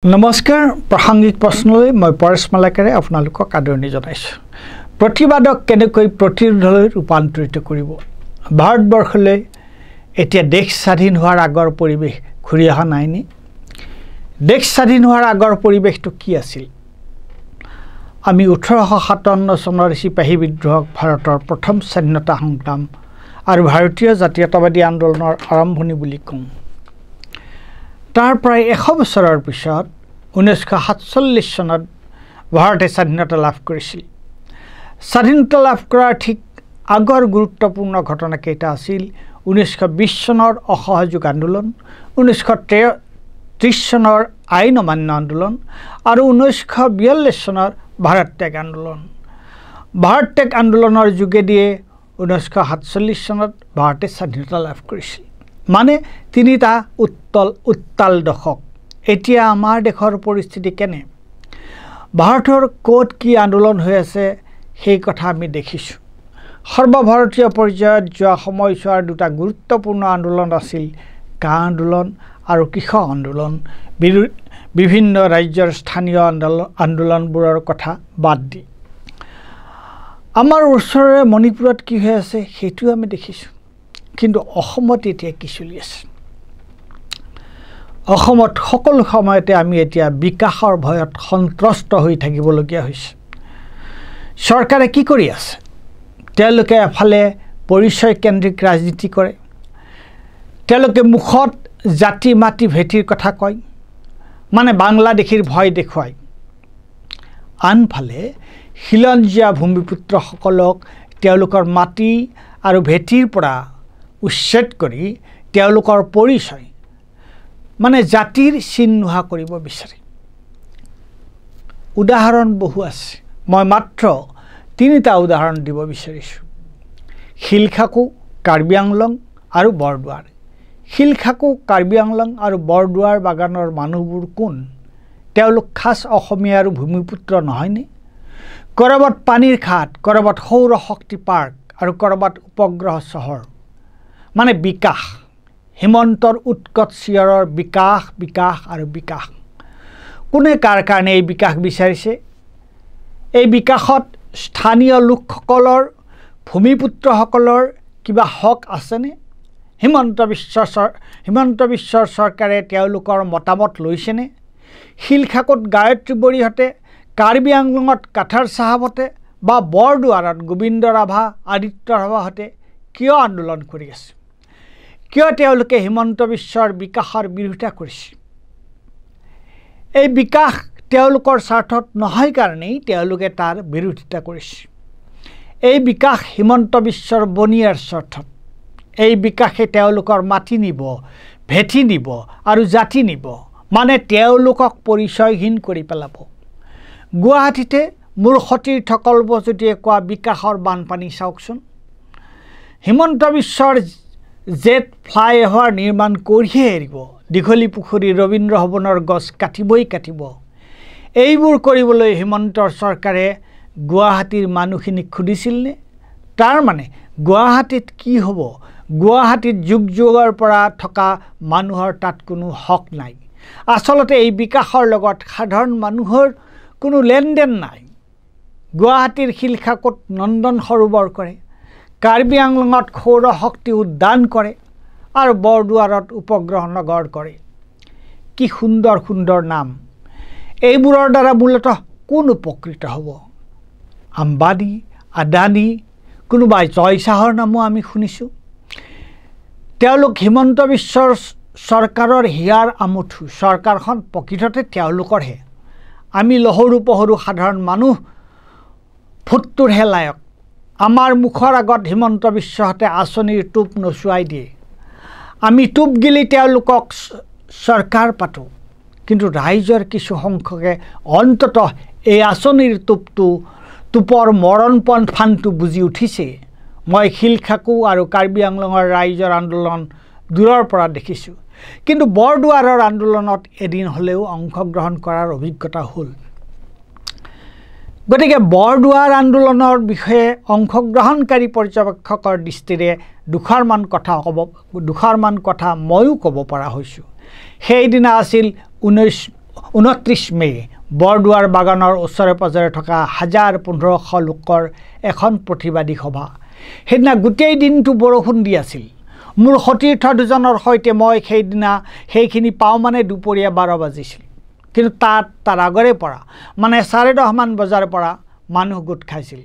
नमस्कार प्रासंगिक प्रश्नলৈ মই পৰেশ মালাকাৰে আপোনালোকক আদৰণি জনাইছো। প্ৰতিবাদক কেনেকৈ প্ৰতিৰোধলৈ ৰূপান্তৰিত কৰিব? ভাৰতবৰ্ষলৈ এতিয়া দেশ স্বাধীন হোৱাৰ আগৰ পৰিৱেশ ঘূৰি অহা নাইনি? দেশ স্বাধীন হোৱাৰ আগৰ পৰিৱেশটো কি আছিল? আমি 1857 চনৰ সিপাহী বিদ্ৰোহক ভাৰতৰ প্ৰথম স্বাধীনতা সংগ্ৰাম আৰু ভাৰতীয় জাতীয়তাবাদী আন্দোলনৰ আৰম্ভণি বুলি কওঁ। তাৰ প্ৰায় 100 বছৰৰ পিছত 1947 চনত ভাৰতে স্বাধীনতা লাভ কৰিছিল। স্বাধীনতা লাভ কৰাৰ ঠিক আগৰ গুৰুত্বপূৰ্ণ ঘটনা কেইটা আছিল 1920 চনৰ অসহযোগ আন্দোলন, 1933 চনৰ আইন অমান্য আন্দোলন আৰু 1942 চনৰ ভাৰত ত্যাগ আন্দোলন। ভাৰত ত্যাগ আন্দোলনৰ যোগেদিয়ে 1947 চনত ভাৰতে স্বাধীনতা লাভ কৰিছিল। মানে তিনিটা উত্তাল দশক। এতিয়া আমাৰ দেশৰ পৰিস্থিতি কেনে? ভাৰতৰ ক'ত কি আন্দোলন হৈ আছে সেই কথা আমি দেখিছোঁ। সৰ্বভাৰতীয় পৰ্যায়ত যোৱা সময়ছোৱাৰ দুটা গুৰুত্বপূৰ্ণ আন্দোলন আছিল কা আন্দোলন আৰু কৃষক আন্দোলন। বিভিন্ন ৰাজ্যৰ স্থানীয় আন্দোলনবোৰৰ কথা বাদ দি আমাৰ ওচৰৰে মণিপুৰত কি হৈ আছে সেইটো আমি দেখিছোঁ। কিন্তু অসমত এতিয়া কি চলি আছে? অসমত সকলো সময়তে আমি এতিয়া বিকাশৰ ভয়ত সন্ত্ৰস্ত হৈ থাকিবলগীয়া হৈছে। চৰকাৰে কি কৰি আছে? তেওঁলোকে এফালে পৰিচয় কেন্দ্ৰিক ৰাজনীতি কৰে, তেওঁলোকে মুখত জাতি মাটি ভেটিৰ কথা কয়, মানে বাংলাদেশীৰ ভয় দেখুৱায়। আনফালে খিলঞ্জীয়া ভূমিপুত্ৰসকলক তেওঁলোকৰ মাটি আৰু ভেটিৰ পৰা উচ্ছেদ কৰি তেওঁলোকৰ পৰিচয় মানে জাতিৰ চিন নোহোৱা কৰিব বিচাৰে। উদাহৰণ বহু আছে, মই মাত্ৰ তিনিটা উদাহৰণ দিব বিচাৰিছোঁ। শিলখাকু, কাৰ্বি আংলং আৰু বৰদোৱাৰ। শিলখাকু, কাৰ্বি আংলং আৰু বৰদোৱাৰ বাগানৰ মানুহবোৰ কোন? তেওঁলোক খাছ অসমীয়া আৰু ভূমিপুত্ৰ নহয়নে? ক'ৰবাত পানীৰ খাট, ক'ৰবাত সৌৰ শক্তি পাৰ্ক আৰু ক'ৰবাত উপগ্ৰহ চহৰ। মানে বিকাশ, হিমন্তৰ উৎকট চিঞৰৰ বিকাশ বিকাশ আৰু বিকাশ। কোনে কাৰ কাৰণে এই বিকাশ বিচাৰিছে? এই বিকাশত স্থানীয় লোকসকলৰ, ভূমিপুত্ৰসকলৰ কিবা হক আছেনে? হিমন্ত বিশ্বৰ চৰকাৰে তেওঁলোকৰ মতামত লৈছেনে? শিলখাকুত গায়ত্ৰী বৰিহঁতে, কাৰ্বি আংলঙত কাঠাৰ চাহাবতে বা বৰদোৱাৰত গোবিন্দ ৰাভা, আদিত্য ৰাভাহঁতে কিয় আন্দোলন কৰি আছে? কিয় তেওঁলোকে হিমন্ত বিশ্বৰ বিকাশৰ বিৰোধিতা কৰিছে? এই বিকাশ তেওঁলোকৰ স্বাৰ্থত নহয় কাৰণেই তেওঁলোকে তাৰ বিৰোধিতা কৰিছে। এই বিকাশ হিমন্ত বিশ্বৰ বনিয়াৰ স্বাৰ্থত। এই বিকাশে তেওঁলোকৰ মাটি নিব, ভেটি নিব আৰু জাতি নিব, মানে তেওঁলোকক পৰিচয়হীন কৰি পেলাব। গুৱাহাটীতে মোৰ সতীৰ্থ কল্পজ্যোতিয়ে কোৱা বিকাশৰ বানপানী চাওকচোন। হিমন্ত বিশ্বৰ জেট ফ্লাইঅভাৰ নিৰ্মাণ কৰিহে এৰিব, দীঘলী পুখুৰী, ৰবীন্দ্ৰ ভৱনৰ গছ কাটিবই কাটিব। এইবোৰ কৰিবলৈ হিমন্তৰ চৰকাৰে গুৱাহাটীৰ মানুহখিনিক সুধিছিলনে? তাৰমানে গুৱাহাটীত কি হ'ব? গুৱাহাটীত যুগ যুগৰ পৰা থকা মানুহৰ তাত কোনো হক নাই। আচলতে এই বিকাশৰ লগত সাধাৰণ মানুহৰ কোনো লেনদেন নাই। গুৱাহাটীৰ শিলখাকুত নন্দন সৰোবৰ কৰে, কাৰ্বি আংলঙত সৌৰ শক্তি উদ্যান কৰে আৰু বৰদোৱাৰত উপগ্ৰহ নগৰ কৰে। কি সুন্দৰ সুন্দৰ নাম! এইবোৰৰ দ্বাৰা মূলতঃ কোন উপকৃত হ'ব? আম্বানী, আদানী, কোনোবাই জয় চাহৰ নামো আমি শুনিছোঁ। তেওঁলোক হিমন্ত বিশ্বৰ চৰকাৰৰ হিয়াৰ আমঠু। চৰকাৰখন প্ৰকৃততে তেওঁলোকৰহে। আমি লহৰু পহৰু সাধাৰণ মানুহ ফুটটোৰহে লায়ক। আমাৰ মুখৰ আগত হিমন্ত বিশ্বহঁতে আঁচনিৰ টোপ নচুৱাই দিয়ে। আমি টোপ গিলি তেওঁলোকক চৰকাৰ পাতোঁ। কিন্তু ৰাইজৰ কিছু সংখ্যকে অন্ততঃ এই আঁচনিৰ টোপৰ মৰণপণ ফানটো বুজি উঠিছে। মই শিলখাকু আৰু কাৰ্বি আংলঙৰ ৰাইজৰ আন্দোলন দূৰৰ পৰা দেখিছোঁ, কিন্তু বৰদোৱাৰৰ আন্দোলনত এদিন হ'লেও অংশগ্ৰহণ কৰাৰ অভিজ্ঞতা হ'ল। গতিকে বৰদোৱাৰ আন্দোলনৰ বিষয়ে অংশগ্ৰহণকাৰী পৰ্যবেক্ষকৰ দৃষ্টিৰে দুষাৰমান কথা ময়ো ক'ব পৰা হৈছোঁ। সেইদিনা আছিল 29 মে বৰদুৱাৰ বাগানৰ ওচৰে পাজৰে থকা 1500 লোকৰ এখন প্ৰতিবাদী সভা। সেইদিনা গোটেই দিনটো বৰষুণ দি আছিল। মোৰ সতীৰ্থ দুজনৰ সৈতে মই সেইখিনি পাওঁ মানে দুপৰীয়া 12 বাজিছিল। কিন্তু তাৰ আগৰে পৰা মানে 10:30 মান বজাৰ পৰা মানুহ গোট খাইছিল।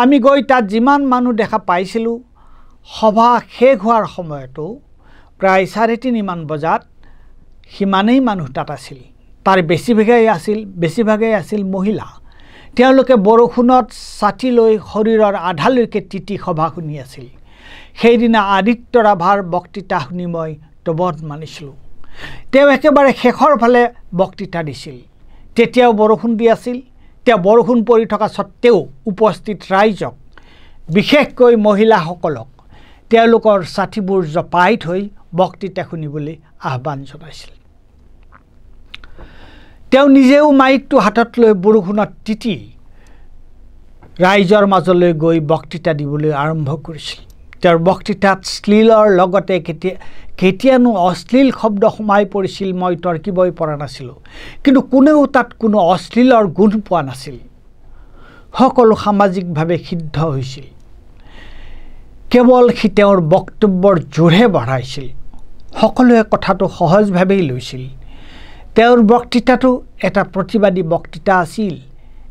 আমি গৈ তাত যিমান মানুহ দেখা পাইছিলোঁ, সভা শেষ হোৱাৰ সময়তো প্ৰায় 3:30 মান বজাত সিমানেই মানুহ তাত আছিল। তাৰ বেছিভাগেই আছিল মহিলা। তেওঁলোকে বৰষুণত ছাতি লৈ শৰীৰৰ আধালৈকে তিতি সভা শুনি আছিল। সেইদিনা আদিত্য ৰাভাৰ বক্তৃতা শুনি মই তবত মানিছিলোঁ। তেওঁ একেবাৰে শেষৰ ফালে বক্তৃতা দিছিল। তেতিয়াও বৰষুণ দি আছিল। তেওঁ বৰষুণ পৰি থকা স্বত্তেও উপস্থিত ৰাইজক, বিশেষকৈ মহিলাসকলক তেওঁলোকৰ ছাতিবোৰ জপাই থৈ বক্তৃতা শুনিবলৈ আহ্বান জনাইছিল। তেওঁ নিজেও মাইকটো হাতত লৈ বৰষুণত তিতি ৰাইজৰ মাজলৈ গৈ বক্তৃতা দিবলৈ আৰম্ভ কৰিছিল। তেওঁৰ বক্তৃতাত শ্লীলৰ লগতে কেতিয়ানো অশ্লীল শব্দ সোমাই পৰিছিল মই তৰ্কিবই পৰা নাছিলোঁ। কিন্তু কোনেও তাত কোনো অশ্লীলৰ গুণ পোৱা নাছিল। সকলো সামাজিকভাৱে সিদ্ধ হৈছিল। কেৱল সি তেওঁৰ বক্তব্যৰ জোৰহে বঢ়াইছিল। সকলোৱে কথাটো সহজভাৱেই লৈছিল। তেওঁৰ বক্তৃতাটো এটা প্ৰতিবাদী বক্তৃতা আছিল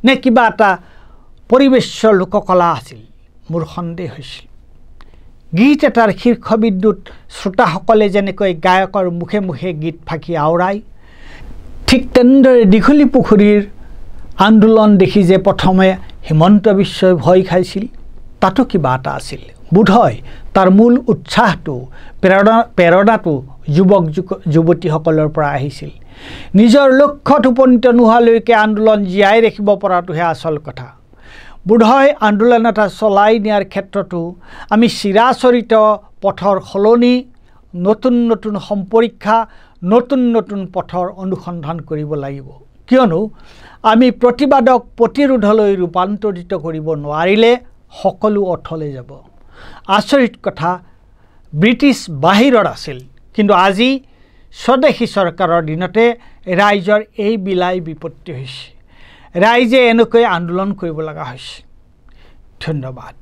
নে কিবা এটা পৰিৱেশ্য লোককলা আছিল, মোৰ সন্দেহ হৈছিল। গীত এটাৰ শীৰ্ষবিন্দুত শ্ৰোতাসকলে যেনেকৈ গায়কৰ মুখে মুখে গীত ফাঁকি আওৰায়, ঠিক তেনেদৰে দীঘলী পুখুৰীৰ আন্দোলন দেখি যে প্ৰথমে হিমন্ত বিশ্বই ভয় খাইছিল, তাতো কিবা এটা আছিল। বোধহয় তাৰ মূল উৎসাহটো, প্ৰেৰণাটো যুৱক যুৱতীসকলৰ পৰা আহিছিল। নিজৰ লক্ষ্যত উপনীত নোহোৱালৈকে আন্দোলন জীয়াই ৰাখিব পৰাটোহে আচল কথা। বোধহয় আন্দোলন এটা চলাই নিয়াৰ ক্ষেত্ৰতো আমি চিৰাচৰিত পথৰ সলনি নতুন নতুন সম্পৰীক্ষা, নতুন নতুন পথৰ অনুসন্ধান কৰিব লাগিব। কিয়নো আমি প্ৰতিবাদক প্ৰতিৰোধলৈ ৰূপান্তৰিত কৰিব নোৱাৰিলে সকলো অথলে যাব। আচৰিত কথা, ব্ৰিটিছ বাহিৰত আছিল, কিন্তু আজি স্বদেশী চৰকাৰৰ দিনতে ৰাইজৰ এই বিলাই বিপত্তি হৈছে। ৰাইজে এনেকৈ আন্দোলন কৰিব লগা হৈছে। ধন্যবাদ।